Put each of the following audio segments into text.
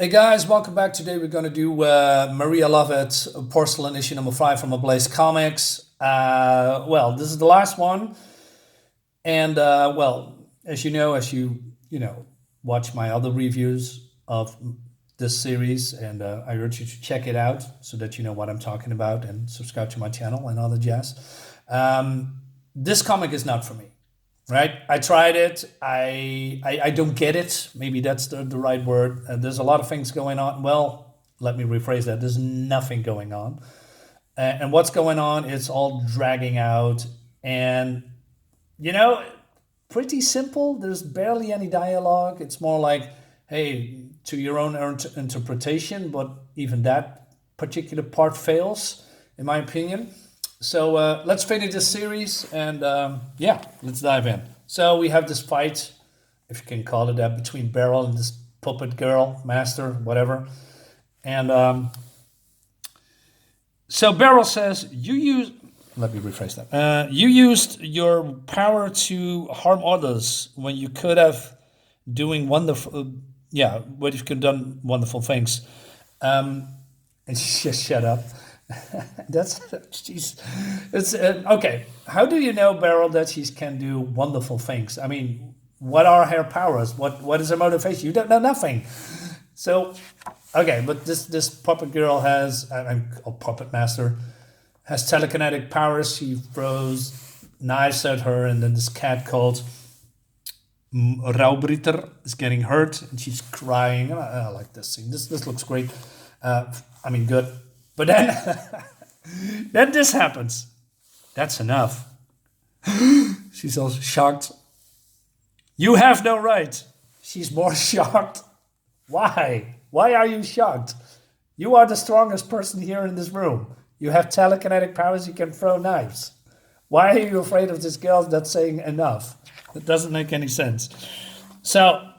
Hey guys, welcome back. Today we're going to do Maria Llovet, Porcelain issue number 5 from ABLAZE Comics. Well, this is the last one. And as you know, watch my other reviews of this series, and I urge you to check it out so that you know what I'm talking about and subscribe to my channel and other jazz. This comic is not for me. Right, I tried it. I don't get it. Maybe that's the right word. There's a lot of things going on. Well, let me rephrase that. There's nothing going on, and what's going on? It's all dragging out, and you know, pretty simple. There's barely any dialogue. It's more like, hey, to your own interpretation. But even that particular part fails, in my opinion. So let's finish this series and let's dive in. So we have this fight, if you can call it that, between Beryl and this puppet girl, master, whatever. And so Beryl says, let me rephrase that. You used your power to harm others when you could have doing wonderful, what you could have done wonderful things. And she just shut up. It's okay. How do you know, Beryl, that she can do wonderful things? I mean, what are her powers? What is her motivation? You don't know nothing. So, okay, but this puppet girl has, a puppet master, has telekinetic powers. She throws knives at her, and then this cat called Raubriter is getting hurt, and she's crying. I like this scene. This looks great. Good. But then this happens. That's enough. She's also shocked. You have no right. She's more shocked. Why? Why are you shocked? You are the strongest person here in this room. You have telekinetic powers. You can throw knives. Why are you afraid of this girl that's saying enough? That doesn't make any sense. So,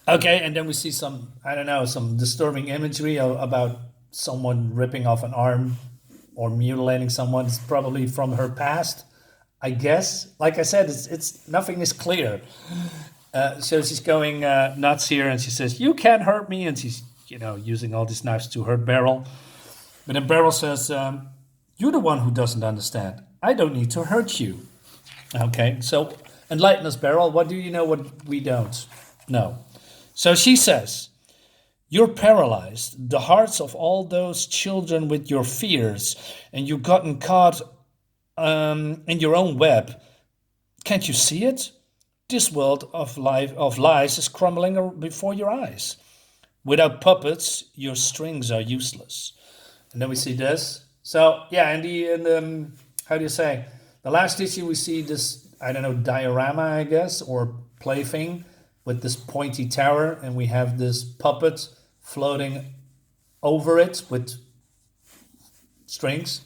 okay, and then we see some disturbing imagery about someone ripping off an arm or mutilating someone. It's probably from her past, I guess. Like I said, it's nothing is clear. So she's going nuts here, and she says, "You can't hurt me," and she's using all these knives to hurt Beryl. But then Beryl says, "You're the one who doesn't understand. I don't need to hurt you." Okay, so enlighten us, Beryl. What do you know what we don't know? So she says, "You're paralyzed, the hearts of all those children with your fears, and you've gotten caught in your own web. Can't you see it? This world of lies is crumbling before your eyes. Without puppets, your strings are useless." And then we see this. So yeah, in how do you say? The last issue we see this, diorama, I guess, or plaything, with this pointy tower, and we have this puppet floating over it with strings.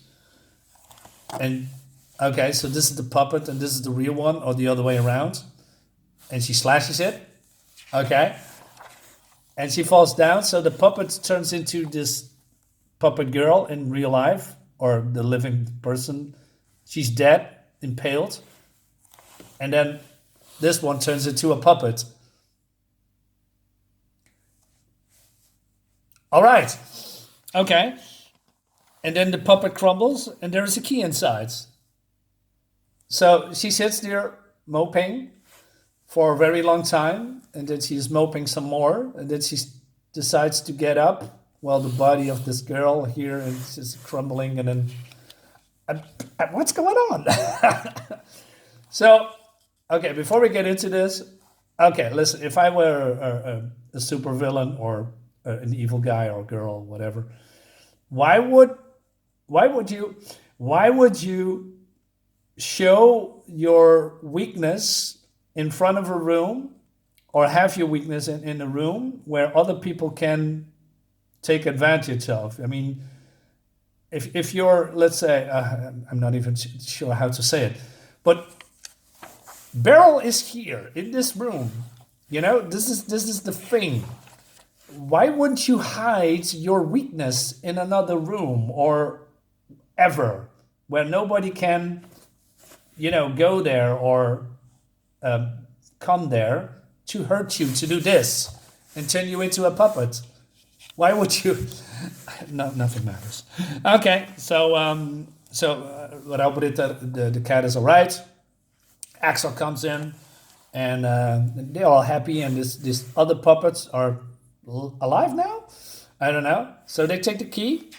And okay, so this is the puppet and this is the real one, or the other way around. And she slashes it. Okay. And she falls down, so the puppet turns into this puppet girl in real life, or the living person. She's dead, impaled. And then this one turns into a puppet. All right. Okay. And then the puppet crumbles, and there is a key inside. So she sits there moping for a very long time, and then she's moping some more, and then she decides to get up while the body of this girl here is just crumbling, and then what's going on? So, okay, before we get into this, okay, listen, if I were a supervillain or an evil guy or girl, whatever, why would you show your weakness in front of a room, or have your weakness in a room where other people can take advantage of? I mean, if you're, let's say, I'm not even sure how to say it, but Beryl is here in this room. This is the thing. Why wouldn't you hide your weakness in another room, or ever, where nobody can, go there or come there to hurt you to do this? and turn you into a puppet. Why would you? No, nothing matters. Okay, so what I put it, the cat is all right. Axel comes in, and they're all happy, and these other puppets are alive now. I don't know. So they take the key,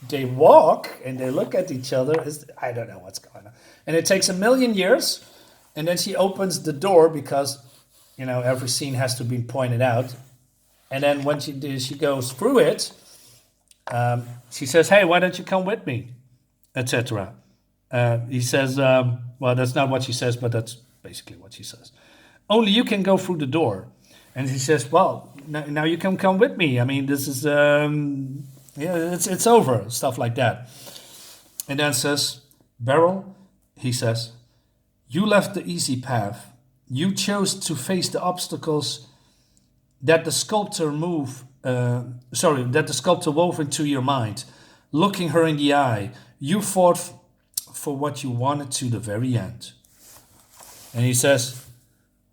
they walk, and they look at each other. I don't know what's going on. And it takes 1,000,000 years, and then she opens the door because, every scene has to be pointed out. And then when she goes through it, she says, "Hey, why don't you come with me?" Etc. He says, well, that's not what she says, but that's basically what she says. "Only you can go through the door." And he says, "Well, now you can come with me. I mean, this is, it's over," stuff like that. And then says, "Beryl," he says, "you left the easy path. You chose to face the obstacles that the sculptor wove into your mind. Looking her in the eye, you fought for what you wanted to the very end." And he says,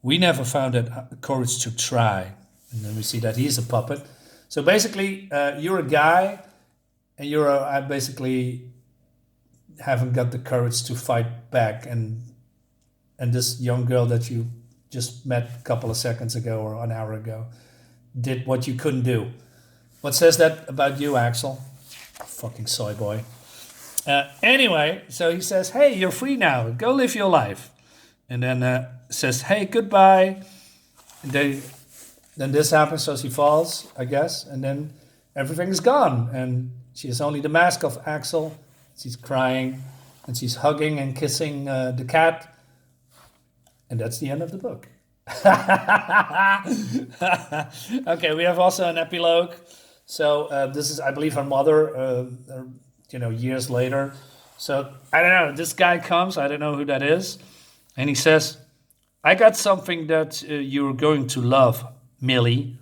"We never found that courage to try." And then we see that he's a puppet. So basically, you're a guy, and I basically haven't got the courage to fight back. And this young girl that you just met a couple of seconds ago or an hour ago did what you couldn't do. What says that about you, Axel? Fucking soy boy. Anyway, so he says, "Hey, you're free now. Go live your life." And then says, "Hey, goodbye." And then this happens, so she falls, I guess. And then everything's gone. And she has only the mask of Axel. She's crying. And she's hugging and kissing the cat. And that's the end of the book. Okay, we have also an epilogue. So this is, I believe, her mother, years later. So I don't know. This guy comes. I don't know who that is. And he says, "I got something that you're going to love, Millie.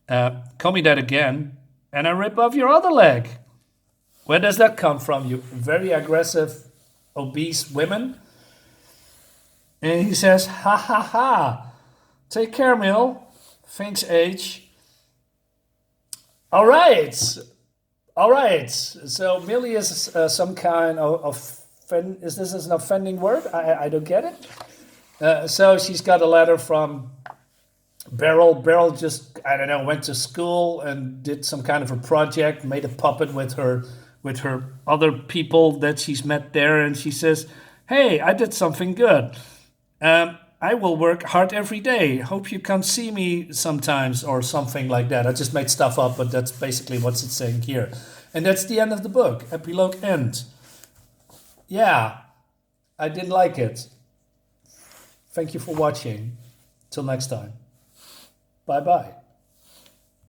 Call me that again, and I rip off your other leg." Where does that come from, you very aggressive, obese women? And he says, "Ha ha ha. Take care, Mill. Thanks, H." All right. So Millie is some kind of is this an offending word? I don't get it. So she's got a letter from Beryl. Beryl just, I don't know, went to school and did some kind of a project, made a puppet with her other people that she's met there, and she says, "Hey, I did something good. I will work hard every day. Hope you come see me sometimes," or something like that. I just made stuff up, but that's basically what it's saying here. And that's the end of the book. Epilogue end. Yeah, I didn't like it. Thank you for watching. Till next time. Bye-bye.